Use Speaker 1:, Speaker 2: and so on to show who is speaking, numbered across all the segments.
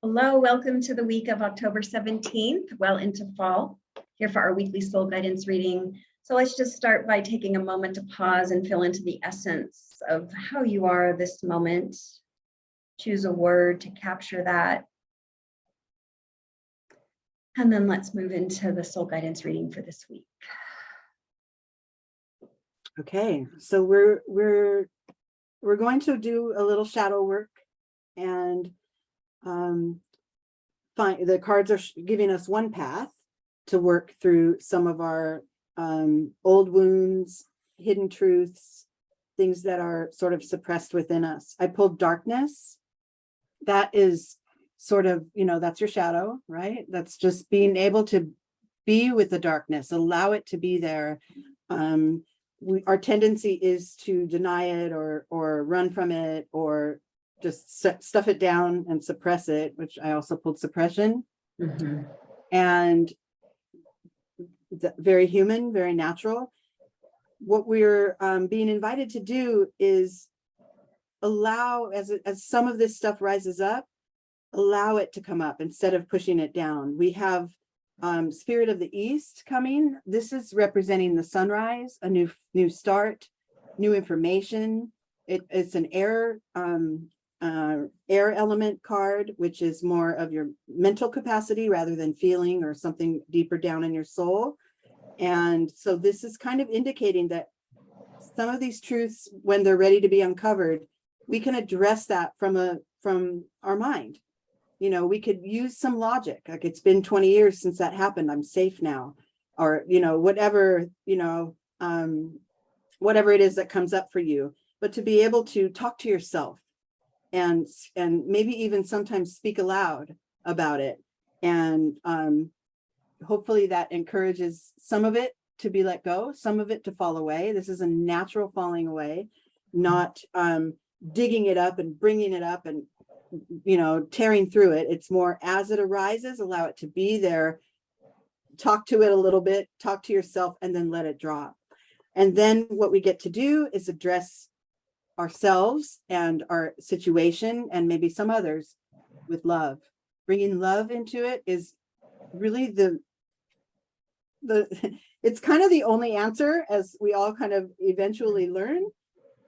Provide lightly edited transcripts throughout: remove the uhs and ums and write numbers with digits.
Speaker 1: Hello, welcome to the week of October 17th, well into fall, here for our weekly soul guidance reading. So let's just start by taking a moment to pause and feel into the essence of how you are this moment. Choose a word to capture that. And then let's move into the soul guidance reading for this week.
Speaker 2: Okay, so we're going to do a little shadow work, and the cards are giving us one path to work through some of our old wounds, hidden truths, things that are sort of suppressed within us. I pulled darkness. That is sort of, that's your shadow, right? That's just being able to be with the darkness, allow it to be there. Our tendency is to deny it or run from it or just stuff it down and suppress it, which I also pulled suppression. Mm-hmm. And very human, very natural. What we're being invited to do is allow, as some of this stuff rises up, allow it to come up instead of pushing it down. We have Spirit of the East coming. This is representing the sunrise, a new start, new information. It's an air element card, which is more of your mental capacity rather than feeling or something deeper down in your soul. And so this is kind of indicating that some of these truths, when they're ready to be uncovered, we can address that from our mind. We could use some logic, like it's been 20 years since that happened, I'm safe now, or whatever it is that comes up for you. But to be able to talk to yourself and maybe even sometimes speak aloud about it, and hopefully that encourages some of it to be let go, some of it to fall away. This is a natural falling away, not digging it up and bringing it up and tearing through it. It's more as it arises, allow it to be there, talk to it a little bit, talk to yourself, and then let it drop. And then what we get to do is address ourselves and our situation and maybe some others with love. Bringing love into it is really it's kind of the only answer, as we all kind of eventually learn.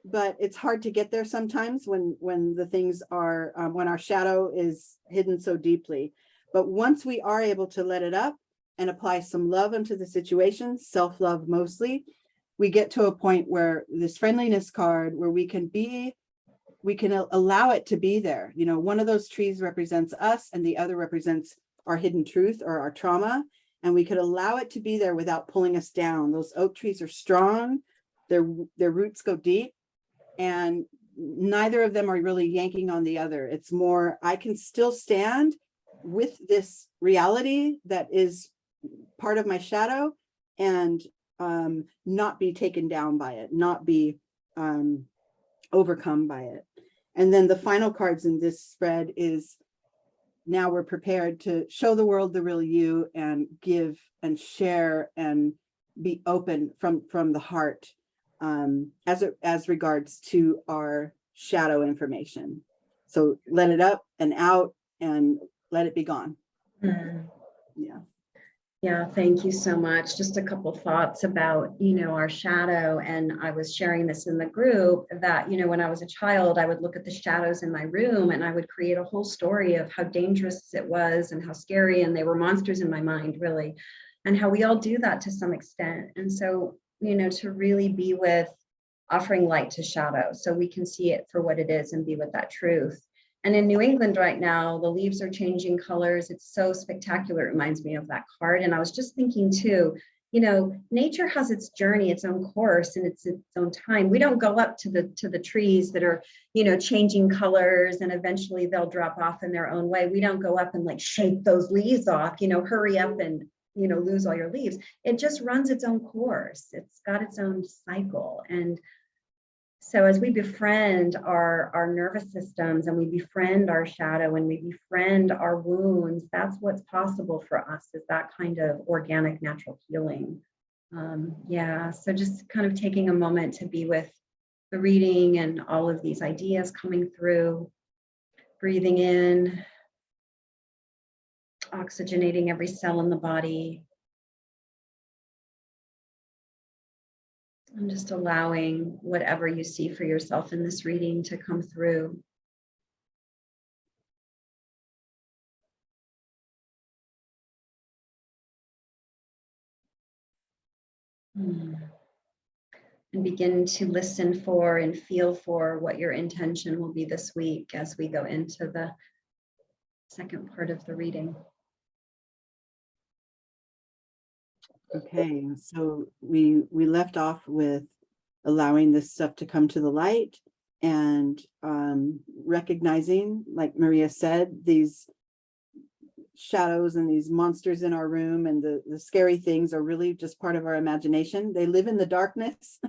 Speaker 2: But it's hard to get there sometimes when the things are, when our shadow is hidden so deeply. But once we are able to let it up and apply some love into the situation, self-love mostly, we get to a point where this friendliness card, where we can allow it to be there. One of those trees represents us and the other represents our hidden truth or our trauma. And we could allow it to be there without pulling us down. Those oak trees are strong, their roots go deep, and neither of them are really yanking on the other. It's more, I can still stand with this reality that is part of my shadow and not be taken down by it, not be overcome by it. And then the final cards in this spread is, now we're prepared to show the world the real you and give and share and be open from the heart. As regards to our shadow information. So let it up and out and let it be gone.
Speaker 1: Yeah, thank you so much. Just a couple thoughts about, our shadow. And I was sharing this in the group that, when I was a child, I would look at the shadows in my room and I would create a whole story of how dangerous it was and how scary, and they were monsters in my mind, really, and how we all do that to some extent. And so, to really be with offering light to shadow so we can see it for what it is and be with that truth. And in New England right now, the leaves are changing colors. It's so spectacular. It reminds me of that card. And I was just thinking too, nature has its journey, its own course, and its own time. We don't go up to the trees that are, changing colors and eventually they'll drop off in their own way. We don't go up and shake those leaves off, hurry up and lose all your leaves. It just runs its own course. It's got its own cycle. And so as we befriend our nervous systems and we befriend our shadow and we befriend our wounds, that's what's possible for us, is that kind of organic, natural healing. So just kind of taking a moment to be with the reading and all of these ideas coming through, breathing in oxygenating every cell in the body. And just allowing whatever you see for yourself in this reading to come through. And begin to listen for and feel for what your intention will be this week as we go into the second part of the reading.
Speaker 2: Okay, so we left off with allowing this stuff to come to the light and recognizing, like Maria said, these shadows and these monsters in our room and the scary things are really just part of our imagination. They live in the darkness,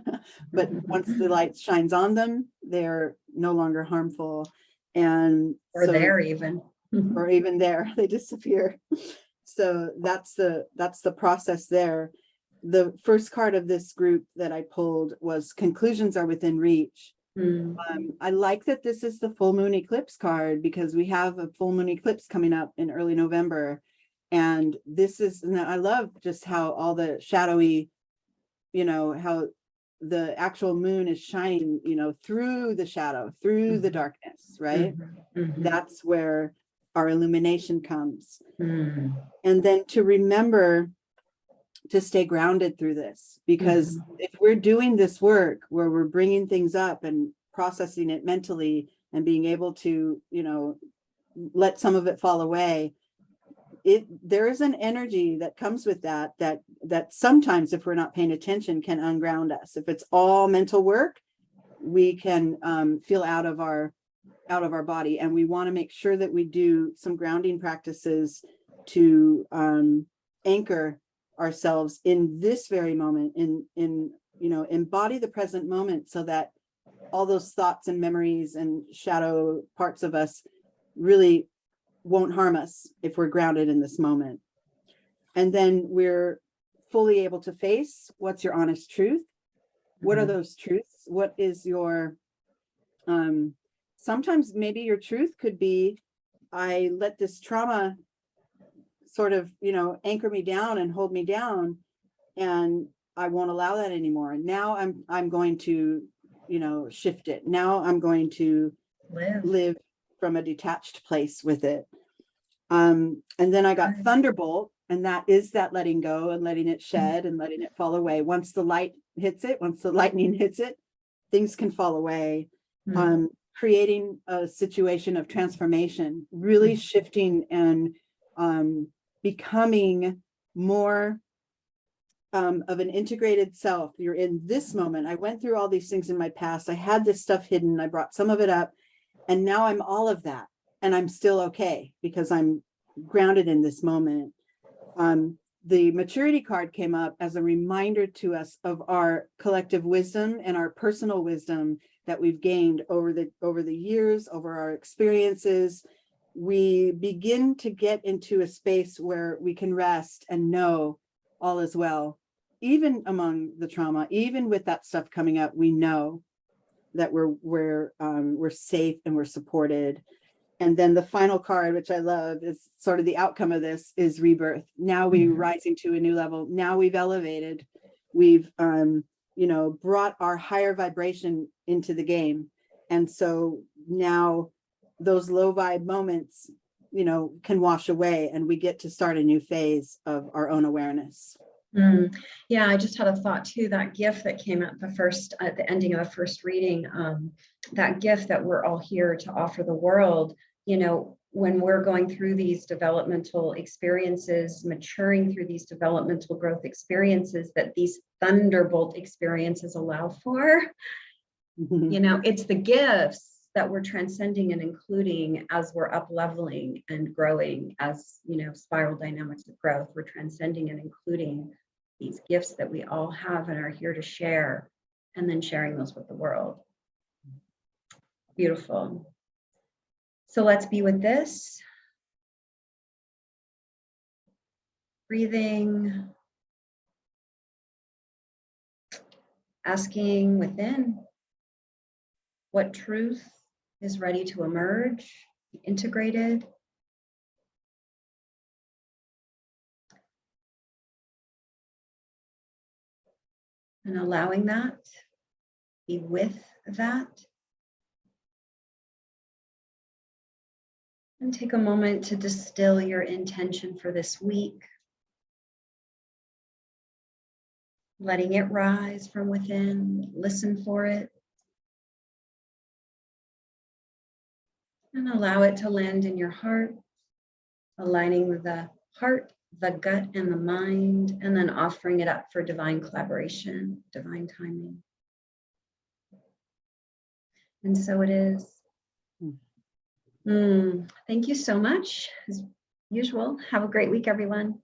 Speaker 2: but once the light shines on them, they're no longer harmful. And
Speaker 1: or so, there even.
Speaker 2: Or even there, they disappear. So that's the process there. The first card of this group that I pulled was conclusions are within reach. I like that this is the full moon eclipse card because we have a full moon eclipse coming up in early November. And this is, and I love just how all the shadowy, how the actual moon is shining, through the shadow, through the darkness, right? That's where our illumination comes. And then to remember to stay grounded through this, because if we're doing this work where we're bringing things up and processing it mentally and being able to, let some of it fall away, there is an energy that comes with that sometimes, if we're not paying attention, can unground us. If it's all mental work, we can feel out of our body, and we want to make sure that we do some grounding practices to anchor ourselves in this very moment, embody the present moment, so that all those thoughts and memories and shadow parts of us really won't harm us if we're grounded in this moment. And then we're fully able to face what's your honest truth. What are those truths? What is your sometimes maybe your truth could be, I let this trauma sort of, anchor me down and hold me down, and I won't allow that anymore. Now I'm going to, shift it. Now I'm going to live from a detached place with it. And then I got Thunderbolt, and that is that letting go and letting it shed and letting it fall away. Once the light hits it, once the lightning hits it, things can fall away. Creating a situation of transformation, really shifting and becoming more of an integrated self. You're in this moment. I went through all these things in my past. I had this stuff hidden. I brought some of it up, and now I'm all of that, and I'm still okay because I'm grounded in this moment. The maturity card came up as a reminder to us of our collective wisdom and our personal wisdom that we've gained over the years, over our experiences. We begin to get into a space where we can rest and know all is well. Even among the trauma, even with that stuff coming up, we know that we're safe and we're supported. And then the final card, which I love, is sort of the outcome of this, is rebirth. Now we're rising to a new level. Now we've elevated. We've brought our higher vibration into the game. And so now those low vibe moments, can wash away, and we get to start a new phase of our own awareness.
Speaker 1: Yeah, I just had a thought too, that gift that came at the ending of the first reading, that gift that we're all here to offer the world, when we're going through these developmental experiences, maturing through these developmental growth experiences that these thunderbolt experiences allow for, it's the gifts that we're transcending and including as we're up leveling and growing as, spiral dynamics of growth. We're transcending and including these gifts that we all have and are here to share, and then sharing those with the world. Beautiful. So let's be with this. Breathing. Asking within what truth is ready to emerge, integrated. and allowing that, be with that. And take a moment to distill your intention for this week. Letting it rise from within, listen for it. And allow it to land in your heart, aligning the heart, the gut, and the mind, and then offering it up for divine collaboration, divine timing. And so it is. Thank you so much. As usual, have a great week, everyone.